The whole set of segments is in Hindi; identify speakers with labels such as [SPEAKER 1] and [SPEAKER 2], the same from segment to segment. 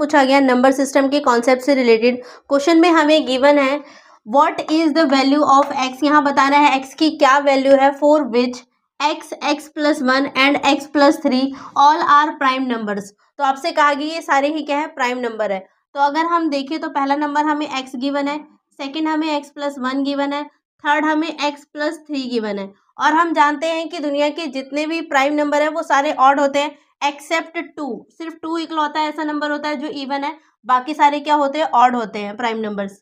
[SPEAKER 1] पूछा गया नंबर सिस्टम के कॉन्सेप्ट से रिलेटेड। क्वेश्चन में हमें गिवन है what is the value of x, यहाँ बताना है एक्स की क्या वैल्यू है for which x, x plus one and x plus three all are prime numbers. तो आपसे कहा गया ये सारे ही क्या है, प्राइम नंबर है। तो अगर हम देखें तो पहला नंबर हमें एक्स गिवन है, सेकेंड हमें एक्स प्लस वन गिवन है, थर्ड हमें एक्स प्लस थ्री गिवन है। और हम जानते हैं कि दुनिया के जितने भी प्राइम नंबर है वो सारे ऑड होते हैं एक्सेप्ट टू। सिर्फ टू इकलौता ऐसा नंबर होता है जो इवन है, बाकी सारे क्या होते हैं, ऑड होते हैं प्राइम नंबर्स।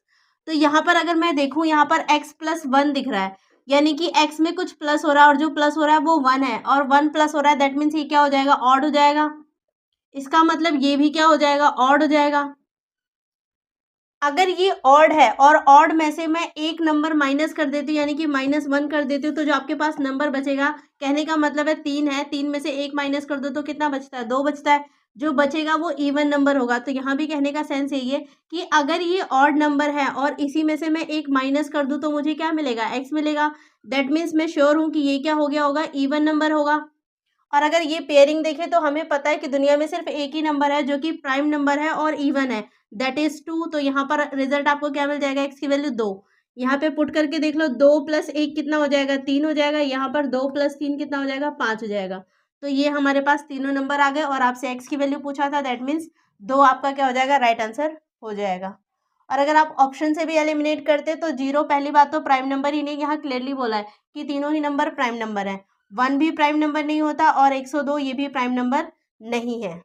[SPEAKER 1] तो यहाँ पर अगर मैं देखूँ, यहाँ पर x प्लस वन दिख रहा है, यानी कि x में कुछ प्लस हो रहा है और जो प्लस हो रहा है वो वन है, और वन प्लस हो रहा है, दैट मीन्स ये क्या हो जाएगा, ऑड हो जाएगा। इसका मतलब ये भी क्या हो जाएगा, ऑड हो जाएगा। अगर ये ऑड है और ऑड में से मैं एक नंबर माइनस कर देती हूँ, यानी कि माइनस वन कर देती हूँ, तो जो आपके पास नंबर बचेगा, कहने का मतलब है तीन है, तीन में से एक माइनस कर दो तो कितना बचता है, दो बचता है। जो बचेगा वो इवन नंबर होगा। तो यहाँ भी कहने का सेंस यही है कि अगर ये ऑड नंबर है और इसी में से मैं एक माइनस कर दूँ तो मुझे क्या मिलेगा, एक्स मिलेगा। दैट मीन्स मैं श्योर हूँ कि ये क्या हो गया होगा, इवन नंबर होगा। और अगर ये पेयरिंग देखें तो हमें पता है कि दुनिया में सिर्फ एक ही नंबर है जो कि प्राइम नंबर है और इवन है, दैट इज टू। तो यहाँ पर रिजल्ट आपको क्या मिल जाएगा, एक्स की वैल्यू दो। यहाँ पे पुट करके देख लो, दो प्लस एक कितना हो जाएगा, तीन हो जाएगा। यहाँ पर दो प्लस तीन कितना हो जाएगा, पाँच हो जाएगा। तो ये हमारे पास तीनों नंबर आ गए और आपसे एक्स की वैल्यू पूछा था, दैट मीन्स दो आपका क्या हो जाएगा, राइट आंसर हो जाएगा। और अगर आप ऑप्शन से भी एलिमिनेट करते तो जीरो, पहली बात तो प्राइम नंबर ही नहीं, यहाँ क्लियरली बोला है कि तीनों ही नंबर प्राइम नंबर है। वन भी प्राइम नंबर नहीं होता और 102 ये भी प्राइम नंबर नहीं है।